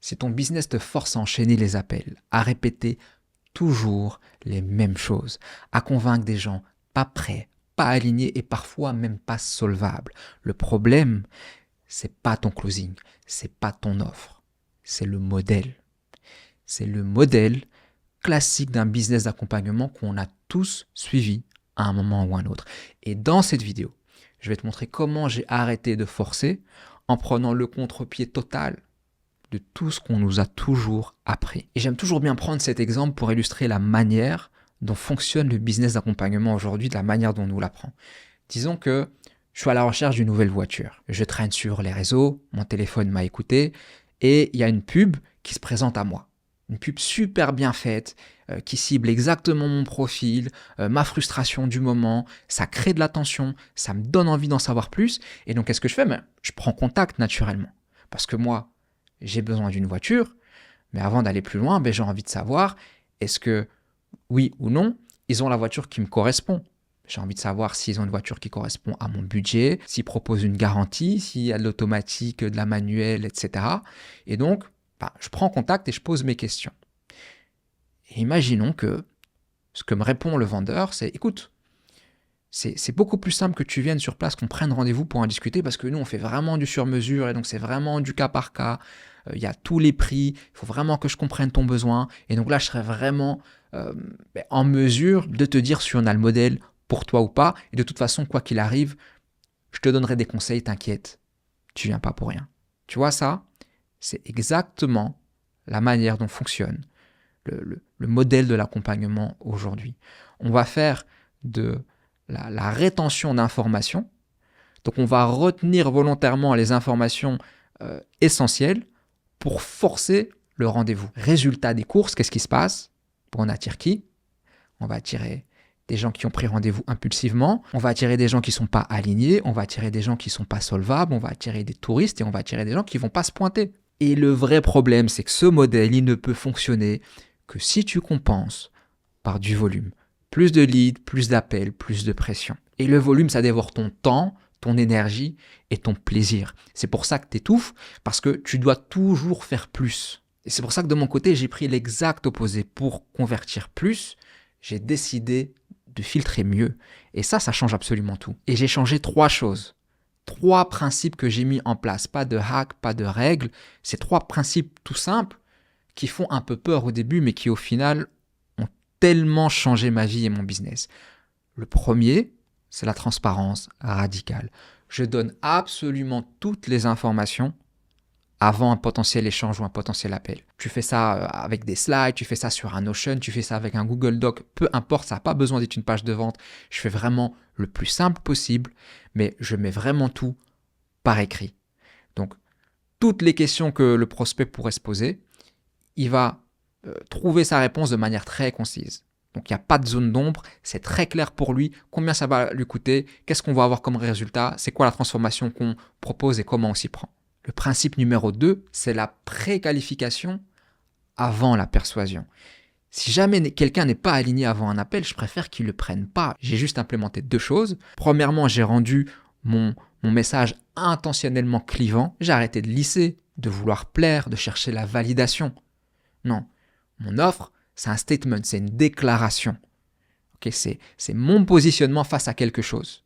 Si ton business te force à enchaîner les appels, à répéter toujours les mêmes choses, à convaincre des gens pas prêts, pas alignés et parfois même pas solvables, le problème, c'est pas ton closing, c'est pas ton offre, c'est le modèle. C'est le modèle classique d'un business d'accompagnement qu'on a tous suivi à un moment ou un autre. Et dans cette vidéo, je vais te montrer comment j'ai arrêté de forcer en prenant le contre-pied total de tout ce qu'on nous a toujours appris. Et j'aime toujours bien prendre cet exemple pour illustrer la manière dont fonctionne le business d'accompagnement aujourd'hui, de la manière dont on nous l'apprend. Disons que je suis à la recherche d'une nouvelle voiture. Je traîne sur les réseaux, mon téléphone m'a écouté et il y a une pub qui se présente à moi. Une pub super bien faite, qui cible exactement mon profil, ma frustration du moment, ça crée de l'attention, ça me donne envie d'en savoir plus. Et donc, qu'est-ce que je fais? Je prends contact naturellement. Parce que moi, j'ai besoin d'une voiture, mais avant d'aller plus loin, j'ai envie de savoir, est-ce que, oui ou non, ils ont la voiture qui me correspond? J'ai envie de savoir s'ils ont une voiture qui correspond à mon budget, s'ils proposent une garantie, s'il y a de l'automatique, de la manuelle, etc. Et donc, je prends contact et je pose mes questions. Et imaginons que ce que me répond le vendeur, c'est « Écoute, c'est beaucoup plus simple que tu viennes sur place, qu'on prenne rendez-vous pour en discuter parce que nous, on fait vraiment du sur-mesure et donc c'est vraiment du cas par cas. Il y a tous les prix, il faut vraiment que je comprenne ton besoin. Et donc là, je serais vraiment en mesure de te dire si on a le modèle pour toi ou pas. Et de toute façon, quoi qu'il arrive, je te donnerai des conseils, t'inquiète, tu viens pas pour rien. » Tu vois ça? C'est exactement la manière dont fonctionne le modèle de l'accompagnement aujourd'hui. On va faire de la rétention d'informations. Donc, on va retenir volontairement les informations essentielles pour forcer le rendez-vous. Résultat des courses, qu'est-ce qui se passe? On attire qui? On va attirer des gens qui ont pris rendez-vous impulsivement, on va attirer des gens qui ne sont pas alignés, on va attirer des gens qui ne sont pas solvables, on va attirer des touristes et on va attirer des gens qui ne vont pas se pointer. Et le vrai problème, c'est que ce modèle, il ne peut fonctionner que si tu compenses par du volume. Plus de leads, plus d'appels, plus de pression. Et le volume, ça dévore ton temps, ton énergie et ton plaisir. C'est pour ça que tu étouffes, parce que tu dois toujours faire plus. Et c'est pour ça que de mon côté, j'ai pris l'exact opposé. Pour convertir plus, j'ai décidé de filtrer mieux. Et ça change absolument tout. Et j'ai changé 3 choses. 3 principes que j'ai mis en place. Pas de hack, pas de règles. C'est 3 principes tout simples qui font un peu peur au début, mais qui au final ont tellement changé ma vie et mon business. Le premier, c'est la transparence radicale. Je donne absolument toutes les informations avant un potentiel échange ou un potentiel appel. Tu fais ça avec des slides, tu fais ça sur un Notion, tu fais ça avec un Google Doc, peu importe, ça n'a pas besoin d'être une page de vente. Je fais vraiment le plus simple possible, mais je mets vraiment tout par écrit. Donc, toutes les questions que le prospect pourrait se poser, il va trouver sa réponse de manière très concise. Donc, il n'y a pas de zone d'ombre, c'est très clair pour lui, combien ça va lui coûter, qu'est-ce qu'on va avoir comme résultat, c'est quoi la transformation qu'on propose et comment on s'y prend. Le principe numéro 2, c'est la préqualification avant la persuasion. Si jamais quelqu'un n'est pas aligné avant un appel, je préfère qu'il ne le prenne pas. J'ai juste implémenté 2 choses. Premièrement, j'ai rendu mon message intentionnellement clivant. J'ai arrêté de lisser, de vouloir plaire, de chercher la validation. Non, mon offre, c'est un statement, c'est une déclaration. Okay, c'est mon positionnement face à quelque chose.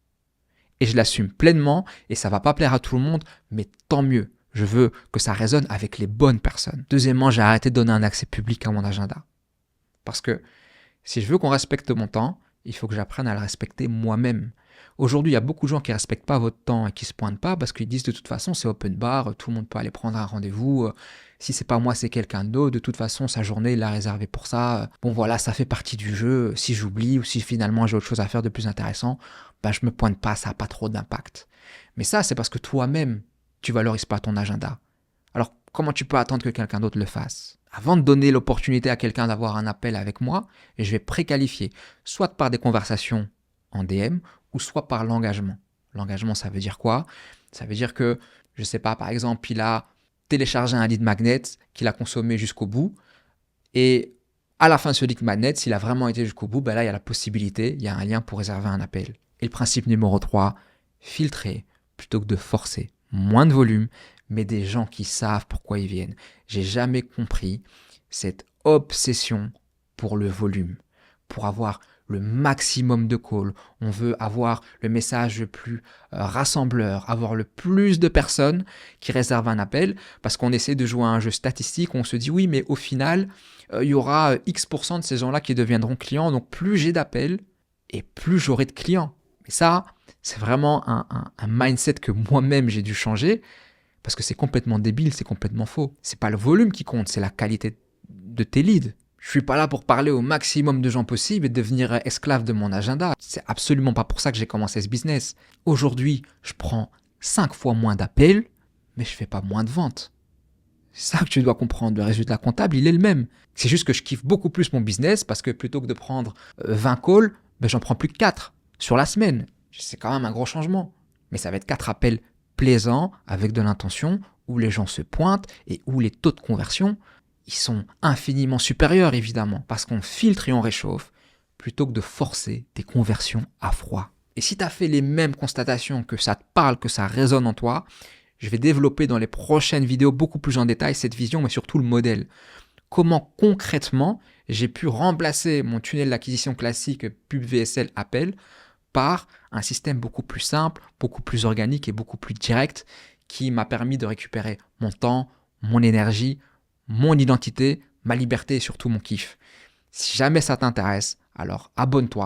Et je l'assume pleinement et ça ne va pas plaire à tout le monde, mais tant mieux. Je veux que ça résonne avec les bonnes personnes. Deuxièmement, j'ai arrêté de donner un accès public à mon agenda. Parce que si je veux qu'on respecte mon temps, il faut que j'apprenne à le respecter moi-même. Aujourd'hui, il y a beaucoup de gens qui ne respectent pas votre temps et qui ne se pointent pas parce qu'ils disent de toute façon, c'est open bar, tout le monde peut aller prendre un rendez-vous. Si c'est pas moi, c'est quelqu'un d'autre. De toute façon, sa journée, il l'a réservée pour ça. Bon, voilà, ça fait partie du jeu. Si j'oublie ou si finalement j'ai autre chose à faire de plus intéressant, je me pointe pas, ça n'a pas trop d'impact. Mais ça, c'est parce que toi-même, tu valorises pas ton agenda. Alors, comment tu peux attendre que quelqu'un d'autre le fasse? Avant de donner l'opportunité à quelqu'un d'avoir un appel avec moi, je vais préqualifier, soit par des conversations en DM, ou soit par l'engagement. L'engagement, ça veut dire quoi? Ça veut dire que, je ne sais pas, par exemple, il a téléchargé un lead magnet qu'il a consommé jusqu'au bout, et à la fin de ce lead magnet, s'il a vraiment été jusqu'au bout, là, il y a la possibilité, il y a un lien pour réserver un appel. Et le principe numéro 3, filtrer plutôt que de forcer. Moins de volume, mais des gens qui savent pourquoi ils viennent. J'ai jamais compris cette obsession pour le volume, pour avoir le maximum de calls. On veut avoir le message le plus rassembleur, avoir le plus de personnes qui réservent un appel parce qu'on essaie de jouer à un jeu statistique où on se dit oui, mais au final, il y aura X% de ces gens-là qui deviendront clients. Donc plus j'ai d'appels et plus j'aurai de clients. Mais ça, c'est vraiment un mindset que moi-même j'ai dû changer parce que c'est complètement débile, c'est complètement faux. C'est pas le volume qui compte, c'est la qualité de tes leads. Je suis pas là pour parler au maximum de gens possible et devenir esclave de mon agenda. C'est absolument pas pour ça que j'ai commencé ce business. Aujourd'hui, je prends 5 fois moins d'appels, mais je fais pas moins de ventes. C'est ça que tu dois comprendre. Le résultat comptable, il est le même. C'est juste que je kiffe beaucoup plus mon business parce que plutôt que de prendre 20 calls, j'en prends plus que 4 sur la semaine. C'est quand même un gros changement. Mais ça va être 4 appels plaisants avec de l'intention où les gens se pointent et où les taux de conversion ils sont infiniment supérieurs évidemment parce qu'on filtre et on réchauffe plutôt que de forcer tes conversions à froid. Et si tu as fait les mêmes constatations, que ça te parle, que ça résonne en toi, je vais développer dans les prochaines vidéos beaucoup plus en détail cette vision mais surtout le modèle. Comment concrètement j'ai pu remplacer mon tunnel d'acquisition classique pub VSL appel par un système beaucoup plus simple, beaucoup plus organique et beaucoup plus direct qui m'a permis de récupérer mon temps, mon énergie, mon identité, ma liberté et surtout mon kiff. Si jamais ça t'intéresse, alors abonne-toi